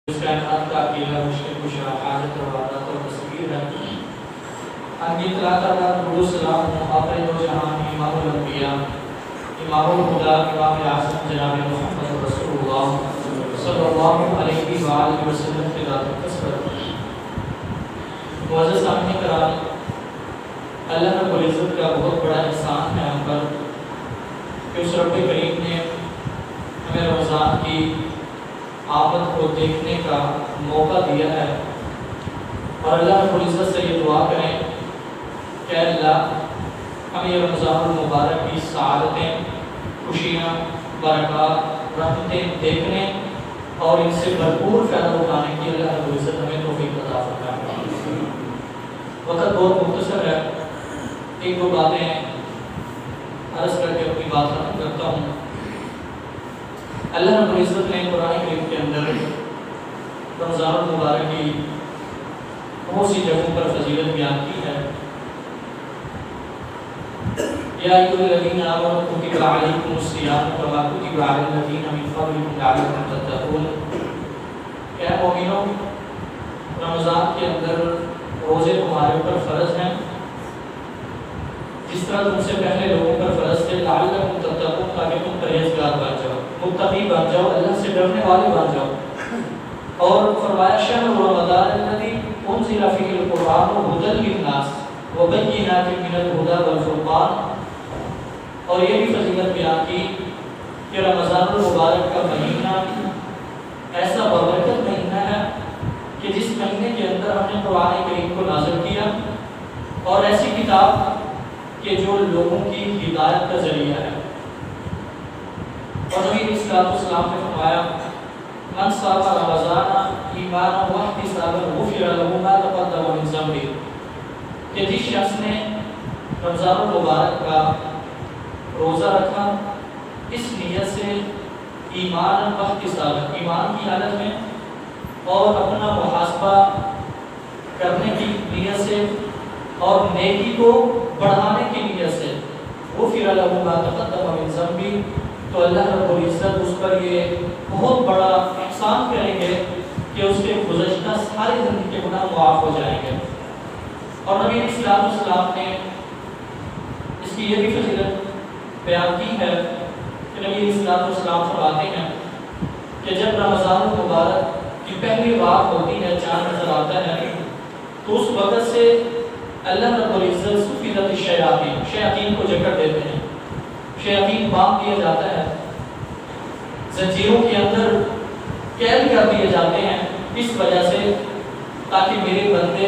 اس کائنات کا اکیلا مشکل کشا حاجت و وعدات و تصویر ہے. انگی طلاق اللہ درود سلام آخر دو جہان امام الانبیاء امام الہدا امام اعظم جناب محمد رسول اللہ صلی اللہ علیہ وآلہ وسلم کے ذات قصبت. معزز سامعین کرام، اللہ رب العزت کا بہت بڑا احسان ہے ہم پر کہ اس رب کریم نے ہمیں رمضان کی آمد کو دیکھنے کا موقع دیا ہے. اور اللہ رب العزت سے یہ دعا کریں کہ اللہ ہمیں یہ رمضان المبارک کی سعادتیں، خوشیاں، برکات، رحمتیں دیکھنے اور ان سے بھرپور فائدہ اٹھانے کی اللہ رب العزت ہمیں توفیق عطا فرمائے. وقت بہت مختصر ہے، ایک دو باتیں عرض کر کے اپنی بات ختم کرتا ہوں. اللہ رب العزت نے قرآن کریم کے اندر رمضان المبارک کی بہت سی جگہوں پر فضیلت بیان کی ہے. یا ایھا الذین آمنوا کتب علیکم الصیام کما کتب علی الذین من قبلکم لعلکم تتقون. اے مومنو، رمضان کے اندر روزے تمہارے اوپر فرض ہیں جس طرح تم سے پہلے لوگوں پر فرض تھے. لعلکم تتقون، تاکہ تم پرہیزگار بن جاؤ، متقی بن جاؤ، اللہ سے ڈرنے والے بن جاؤ. اور فرمایا شہر رمضان الذی انزل فیہ القرآن ھدی للناس وبینات من الھدی والفرقان. اور یہ بھی فضیلت بیان کی کہ رمضان المبارک کا مہینہ ایسا بابرکت مہینہ ہے کہ جس مہینے کے اندر ہم نے قرآن کریم کو نازل کیا اور ایسی کتاب کہ جو لوگوں کی ہدایت کا ذریعہ ہے. اور نبی علیہ الصلوۃ والسلام نے فرمایا من صام رمضان ایمانا واحتسابا غفر له ما تقدم من ذنبه. کہ جس شخص نے رمضان المبارک کا روزہ رکھا اس نیت سے ایمان واحتسابا، ایمان کی حالت میں اور اپنا محاسبہ کرنے کی نیت سے اور نیکی کو بڑھانے کی نیت سے، غفر له ما تقدم من ذنبه، تو اللہ رب العزت اس پر یہ بہت بڑا احسان کریں گے کہ اس کے گزشتہ ساری زندگی کے گناہ معاف ہو جائیں گے. اور نبی علیہ الصلوۃ والسلام نے اس کی یہ بھی فضیلت بیان کی ہے کہ نبی علیہ الصلوۃ والسلام فرماتے ہیں کہ جب رمضان المبارک کی پہلی رات ہوتی ہے، چاند نظر آتا ہے، تو اس وقت سے اللہ رب العزت سفیدت الشیاطین، شیاطین کو جکڑ دیتے ہیں، شیاطین باندھ دیا جاتا ہے، زنجیروں کے اندر قید کر دیے جاتے ہیں اس وجہ سے تاکہ میرے بندے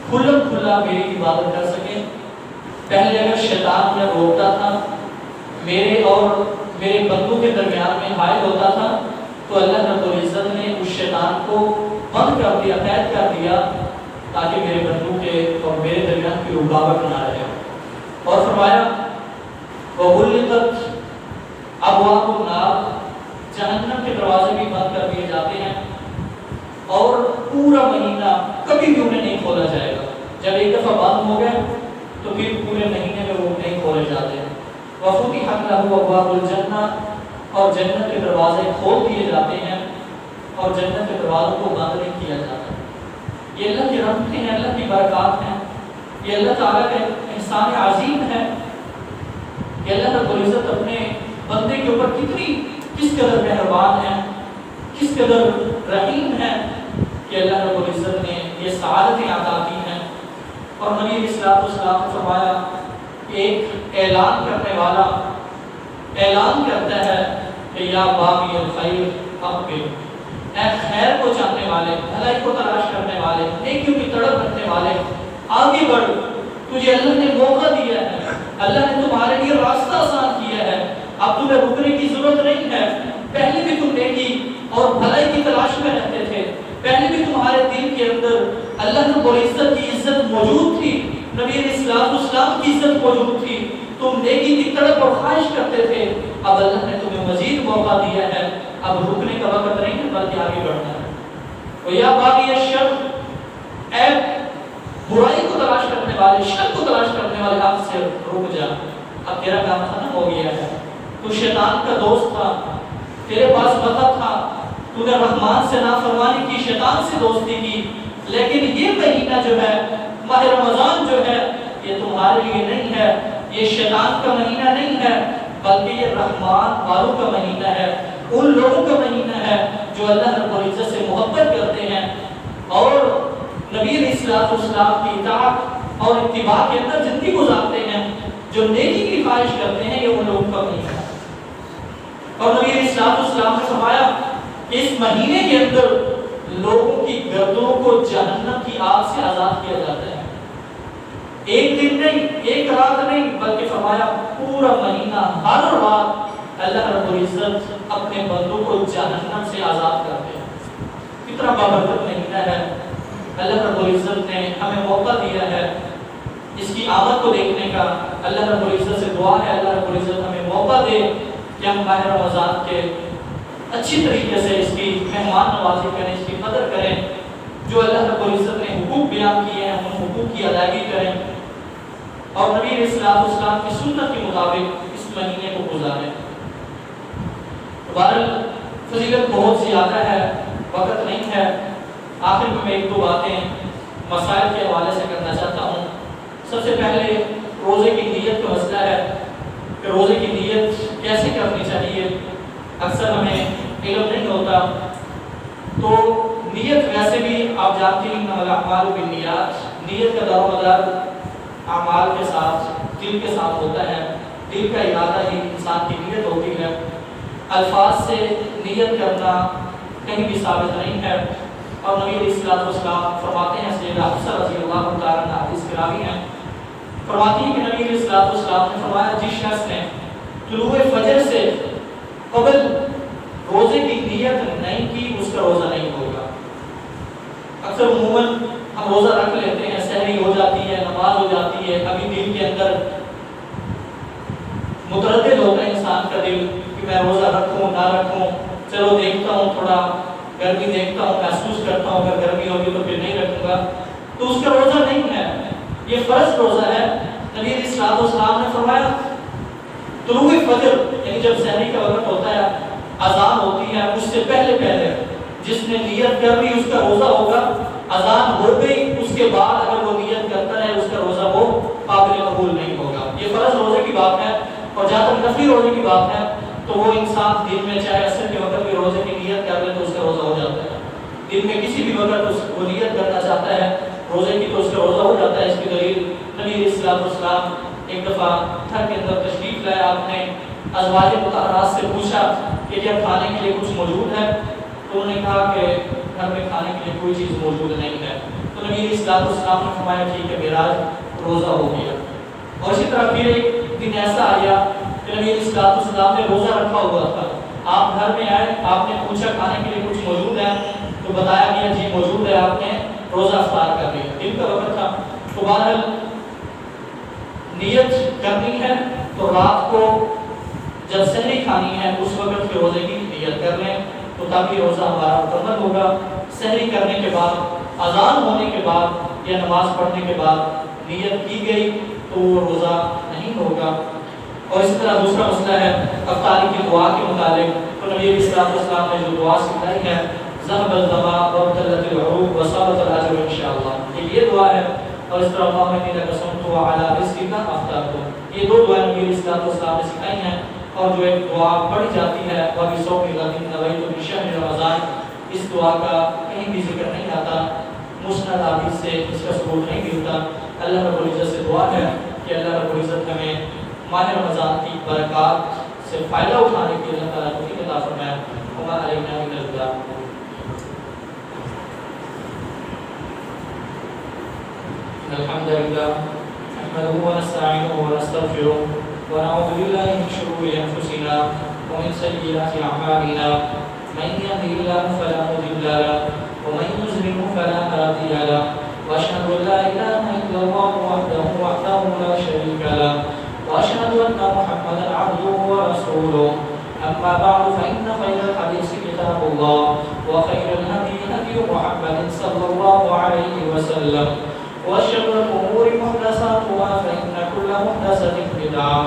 کھلم کھلا میری عبادت کر سکیں. پہلے اگر شیطان میں روکتا تھا، میرے اور میرے بندوں کے درمیان میں حائل ہوتا تھا، تو اللہ رب العزت نے اس شیطان کو بند کر دیا، قید کر دیا تاکہ میرے بندوں کے اور میرے درمیان کی رکاوٹ نہ رہے. اور فرمایا وَغُلِّقَتْ أَبْوَابُ النَّارِ، جہنم کے دروازے بھی بند کر دیے جاتے ہیں اور پورا مہینہ کبھی بھی انہیں نہیں کھولا جائے گا. جب ایک دفعہ بند ہو گئے تو پھر پورے مہینے میں وہ نہیں کھولے جاتے ہیں. وَفُتِحَتْ لَهُ أَبْوَابُ الْجَنَّةِ، اور جنت کے دروازے کھول دیے جاتے ہیں اور جنت کے دروازوں کو بند نہیں کیا جاتا. یہ اللہ کی رحمتیں ہیں، اللہ کی برکات ہیں، یہ اللہ تعالیٰ کا احسان عظیم ہے کہ اللہ رب العزت اپنے بندے کے اوپر کس قدر مہربان ہے، کس قدر رحیم ہے کہ اللہ رب العزت نے یہ سعادتیں عطا کی ہیں. اور نبی علیہ الصلوۃ والسلام نے فرمایا کہ ایک اعلان کرنے والا اعلان کرتا ہے کہ یا باغی الخیر اقبل، اے خیر کو چاہنے والے، بھلائی کو تلاش کرنے والے، نیکیوں کی تڑپ رکھنے والے، آگے بڑھ، تجھے اللہ نے موقع دیا ہے، اللہ نے تمہارے لیے راستہ آسان کیا ہے، اب تمہیں رکنے کی ضرورت نہیں ہے. پہلے بھی تم نیکی اور بھلائی کی تلاش میں رہتے تھے، پہلے بھی تمہارے دل کے اندر اللہ رب العزت کی عزت موجود تھی، نبی علیہ الصلوۃ والسلام کی عزت موجود تھی، تم نیکی کی تڑپ اور خواہش کرتے تھے. اب اللہ نے تمہیں مزید موقع دیا ہے، اب رکنے کا وقت نہیں ہے بلکہ آگے بڑھنا ہے. وَيَا بَاغِيَ الشَّرِّ، اے برائی کو تلاش کرنے والے، شر کو تلاش کرنے والے، آپ سے رک جا، اب تیرا کام ختم ہو گیا ہے. تو شیطان کا دوست تھا، تیرے پاس وقت تھا، تو نے رحمان سے نافرمانی کی، شیطان سے دوستی کی، لیکن یہ مہینہ جو ہے ماہ رمضان جو ہے یہ تمہارے لیے نہیں ہے، یہ شیطان کا مہینہ نہیں ہے، بلکہ یہ رحمان والوں کا مہینہ ہے، ان لوگوں کا مہینہ ہے جو اللہ رب العزت سے محبت کرتے ہیں اور نبی علیہ السلام کی اطاعت اور اتباع کے اندر زندگی گزارتے ہیں، جو نیکی کی خواہش کرتے ہیں، یہ ان لوگوں کا مہینہ ہے۔ اور نبی علیہ السلام نے فرمایا کہ اس مہینے کے اندر لوگوں کی گردنوں کو جہنم کی آگ سے آزاد کیا جاتا ہے، ایک دن نہیں، ایک رات نہیں، بلکہ فرمایا پورا مہینہ ہر رات اللہ رب العزت اپنے بندوں کو جہنم سے آزاد کرتے ہیں۔ کتنا بابرکت مہینہ ہے، اللہ رب العزت نے ہمیں موقع دیا ہے اس کی آمد کو دیکھنے کا۔ اللہ رب العزت سے دعا ہے اللہ رب العزت ہمیں موقع دے کہ ہم ماہ رمضان کے اچھی طریقے سے اس کی مہمان نوازی کریں، اس کی قدر کریں، جو اللہ رب العزت نے حقوق بیان کیے ہیں ان حقوق کی ادائیگی کریں اور نبی علیہ السلام کی سنت کے مطابق اس مہینے کو گزاریں۔ بہرحال فضیلت بہت زیادہ ہے، وقت نہیں ہے، آخر میں ایک دو باتیں مسائل کے حوالے سے کرنا چاہتا ہوں۔ سب سے پہلے روزے کی نیت کا مسئلہ ہے کہ روزے کی نیت کیسے کرنی چاہیے، اکثر ہمیں علم نہیں ہوتا۔ تو نیت ویسے بھی آپ جانتے ہیں انما الاعمال بالنیات، نیت کا دار و مدار اعمال کے ساتھ، دل کے ساتھ ہوتا ہے، دل کا ارادہ ہی انسان کی نیت ہوتی ہے، الفاظ سے نیت کرنا کہیں بھی ثابت نہیں ہے۔ اور نبی علیہ السلام فرماتے ہیں، سیدہ حفصہ رضی اللہ تعالیٰ عنہ حدیث کی راوی ہیں، فرماتی ہیں کہ نبی علیہ السلام نے فرمایا جس شخص نے طلوع فجر سے قبل روزے کی نیت نہیں کی اس کا روزہ نہیں ہوگا۔ اکثر عموماً ہم روزہ رکھ لیتے ہیں، سحری ہو جاتی ہے، نماز ہو جاتی ہے، ابھی دل کے اندر متردد ہوتا ہے انسان کا دل کہ میں روزہ رکھوں نہ رکھوں، چلو دیکھتا ہوں، تھوڑا گرمی دیکھتا ہوں، محسوس کرتا ہوں، اگر گرمی ہوگی تو پھر نہیں رکھوں گا، تو اس کا روزہ نہیں ہے، یہ فرض روزہ ہے۔ نبی علیہ السلام نے فرمایا طلوع فجر یعنی جب سحری کا وقت ہوتا ہے، اذان ہوتی ہے، اس سے پہلے پہلے جس نے نیت کر لی اس کا روزہ ہوگا، اذان ہو گئی اس کے بعد اگر وہ نیت کرتا ہے اس کا روزہ وہ قابل قبول نہیں ہوگا۔ یہ فرض روزے کی بات ہے۔ اور جہاں تک نفلی روزے کی بات ہے تو وہ انسان دن میں چاہے عصر کے وقت بھی روزے کی نیت کر لے تو اس کا روزہ ہو جاتا ہے، دن میں کسی بھی وقت وہ نیت کرنا چاہتا ہے روزے کی تو اس کا روزہ ہو جاتا ہے۔ اس کی دلیل نبی علیہ السلام ایک دفعہ گھر کے اندر تشریف لائے، آپ نے ازواج مطہرات سے پوچھا کہ کیا کھانے کے لیے کچھ موجود ہے، تو انہوں نے کہا کہ گھر میں کھانے کے لیے کوئی چیز موجود نہیں ہے، تو نبی علیہ السلام نے فرمایا ٹھیک ہے میرا روزہ ہو گیا۔ اور اسی طرح پھر ایک دن ایسا آیا کہ نبی علیہ السلام نے روزہ رکھا ہوا تھا، آپ گھر میں آئے، آپ نے پوچھا کھانے کے لیے کچھ موجود ہے، تو بتایا گیا جی موجود ہے، آپ نے روزہ افطار کر لیا، دن کا وقت تھا۔ تو بہرحال نیت کرنی ہے تو رات کو جب سحری کھانی ہے اس وقت کے روزے کی نیت کر لیں تو تاکہ روزہ ہمارا مکمل ہوگا۔ سحری کرنے کے بعد، اذان ہونے کے بعد یا نماز پڑھنے کے بعد نیت کی گئی تو وہ روزہ نہیں ہوگا۔ اور اسی طرح دوسرا مسئلہ ہے افطاری کی دعا کے متعلق، تو نبی علیہ السلام نے جو دعا سکھائی ہے ذهب الظمأ وابتلت العروق وصابت الاجر انشاءاللہ، یہ دعا ہے۔ اور اس طرح اللهم انی لک صمت وعلی رزقک افطرت، یہ دو دعائیں نبی علیہ السلام نے سکھائی ہیں۔ اور جو ایک دعا پڑھی جاتی ہے وبصوم غد نویت بشهر رمضان، اس دعا کا کہیں بھی ذکر نہیں آتا، مسند حدیث سے اس کا ثبوت نہیں ملتا۔ اللہ رب العزت سے دعا ہے کہ اللہ رب العزت ہمیں ماہ رمضان کی برکات سے فائدہ اٹھانے کی اللہ تعالیٰ توفیق عطا فرمائے۔ وما علینا من البلاغ۔ الحمد لله نحمده ونستعينه ونستغفره ونعوذ بالله من شرور انفسنا ومن سيئات اعمالنا، من يهده الله فلا مضل له ومن يضلل فلا هادي له، واشهد ان لا اله الا الله وحده لا شريك له، واشهد ان محمدا عبده ورسوله، اما بعد فان خير الحديث كتاب الله وخير الهدي هدي محمد صلى الله عليه وسلم، وشر الأمور محدثاتها فإن كل محدثة بدعة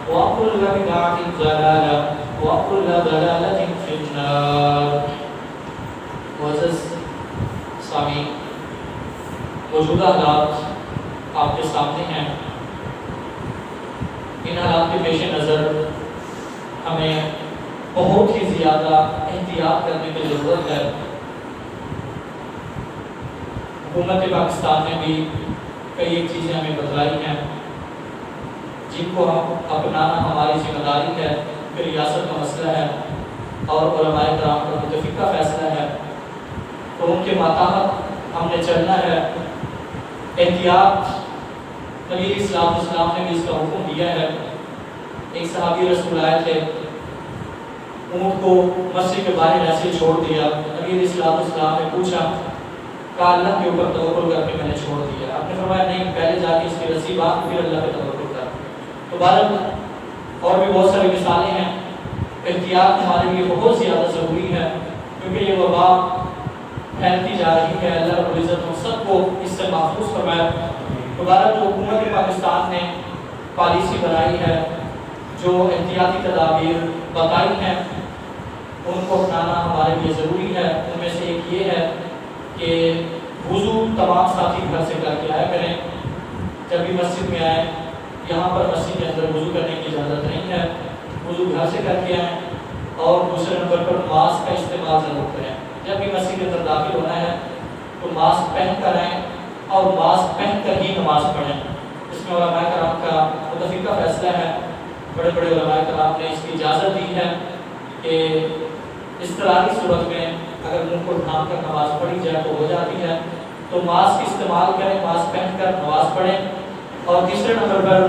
وكل بدعة ضلالة وكل ضلالة في النار۔ معزز سامعین، موجودہ حالات آپ کے سامنے ہیں۔ ان حالات کے پیش نظر ہمیں بہت ہی زیادہ احتیاط کرنے کی ضرورت ہے۔ حکومت پاکستان نے بھی کئی ایک چیزیں ہمیں بتلائی ہیں جن کو ہم اپنانا ہماری ذمہ داری ہے، پھر ریاست کا مسئلہ ہے اور علماء کرام کا متفقہ فیصلہ ہے، تو ان کے ماتحت ہم نے چلنا ہے۔ احتیاط نبی اسلام نے بھی اس کا حکم دیا ہے۔ ایک صحابی رسول آئے تھے، اونٹ کو مسجد کے باہر ایسے چھوڑ دیا۔ نبی اسلام نے پوچھا کہ اللہ کے اوپر توکل کر کے میں نے چھوڑ دیا؟ آپ نے فرمایا نہیں، پہلے جا کے اس کی رسی باندھ پھر اللہ پہ توکل کر۔ تو بہرحال اور بھی بہت ساری مثالیں ہیں۔ احتیاط ہمارے لیے بہت زیادہ ضروری ہے کیونکہ یہ وبا پھیلتی جا رہی ہے۔ اللہ رب العزت ہم سب کو اس سے محفوظ فرمائے۔ تو بہرحال جو حکومت پاکستان نے پالیسی بنائی ہے، جو احتیاطی تدابیر بتائی ہیں، ان کو اپنانا ہمارے لیے ضروری ہے۔ ان میں سے ایک یہ ہے کہ وضو تمام ساتھی گھر سے کر کے آیا کریں۔ جب بھی مسجد میں آئیں، یہاں پر مسجد کے اندر وضو کرنے کی اجازت نہیں ہے، وضو گھر سے کر کے آئیں۔ اور دوسرے نمبر پر ماسک کا استعمال ضرور کریں۔ جب بھی مسجد کے اندر داخل ہونا ہے تو ماسک پہن کر آئیں اور ماسک پہن کر ہی نماز پڑھیں۔ اس میں علماء کرام کا متفقہ فیصلہ ہے۔ بڑے بڑے علماء کرام نے اس کی اجازت دی ہے کہ اس طرح کی صورت میں اگر منہ کو ڈھانپ کر نماز پڑھی جائے تو ہو جاتی ہے، تو ماسک استعمال کریں، ماسک پہن کر نماز پڑھیں۔ اور تیسرے نمبر پر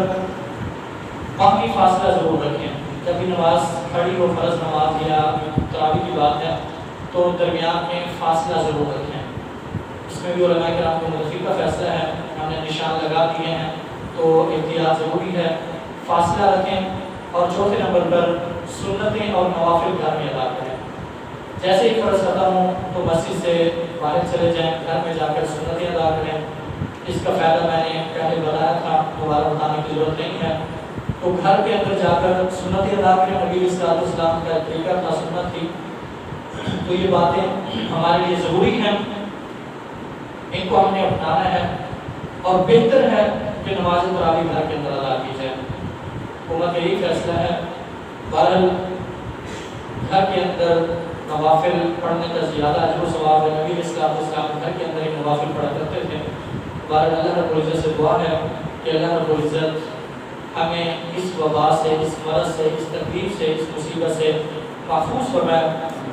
باقی فاصلہ ضرور رکھیں۔ جب بھی نماز کھڑی ہو، فرض نماز یا تراویح کی بات ہے، تو درمیان میں فاصلہ ضرور رکھیں۔ اس میں بھی علماء کرام کو متفقہ فیصلہ ہے، ہم نے نشان لگا دیے ہیں، تو احتیاط ضروری ہے، فاصلہ رکھیں۔ اور چوتھے نمبر پر سنتیں اور نوافل گھر میں ادا کریں۔ جیسے ہی فرض ختم ہو تو مسجد سے باہر چلے جائیں، گھر میں جا کر سنتیں ادا کریں۔ اس کا فائدہ میں نے پہلے بتایا تھا، دوبارہ بتانے کی ضرورت نہیں ہے۔ تو گھر کے اندر جا کر سنتیں ادا کریں، نبی اسلام کا طریقہ تھا، سنت تھی۔ تو یہ باتیں ہمارے لیے ضروری ہیں، ان کو ہم نے اپنانا ہے، اور بہتر ہے کہ نماز تراویح گھر کے اندر ادا کی جائے۔ حکومت کا یہی فیصلہ ہے۔ بہرحال گھر کے اندر نوافل پڑھنے کا زیادہ اجر و ثواب ہے۔ نبی اسلام گھر کے اندر ہی نوافل پڑھا کرتے تھے۔ بہرحال اللہ رب العزت سے دعا ہے کہ اللہ رب العزت ہمیں اس وبا سے، اس مرض سے، اس تکلیف سے، اس مصیبت سے محفوظ فرمائے،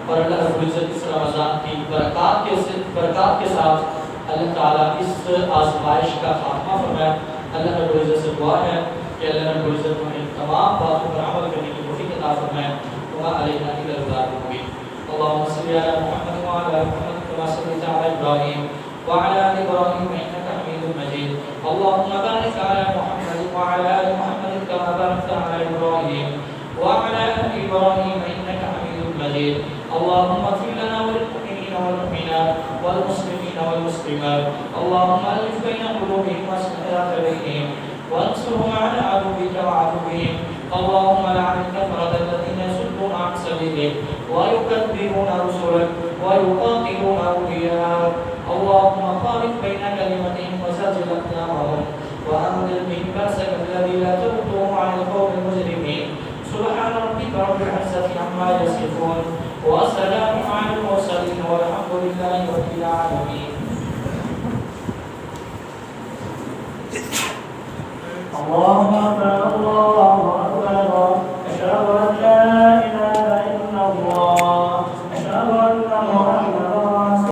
اور اللہ رب العزت اس رمضان کی برکات کے ساتھ اللہ تعالیٰ اس آزمائش کا خاتمہ فرمائے۔ اللہ رب العزت سے دعا ہے کہ اللہ رب العزت ہمیں تمام باتوں پر عمل کرنے کی توفیق عطا فرمائے۔ وما علینا الا البلاغ المبین۔ اللهم صل على محمد وعلى ال محمد كما صليت على ابراهيم وعلى ال ابراهيم انك حميد مجيد۔ اللهم بارك على محمد وعلى ال محمد كما باركت على ابراهيم وعلى ال ابراهيم انك حميد مجيد۔ اللهم اغفر لنا وللمؤمنين والمؤمنات والمسلمين والمسلمات، اللهم الف بين قلوبهم واصلح ذات بينهم وانصرهم على عدوك وعدوهم، اللهم لعن الكفرة الذين يصدون عن سبيلك ويكذبون رسلك ويقاتلون أولياءك، اللهم خالف بين كلمتهم وزلزل أقدامهم وأنزل بهم بأسك الذي لا ترده عن القوم المجرمين۔ سبحان ربك رب العزة عما يصفون وسلام على المرسلين والحمد لله رب العالمين۔ اللهم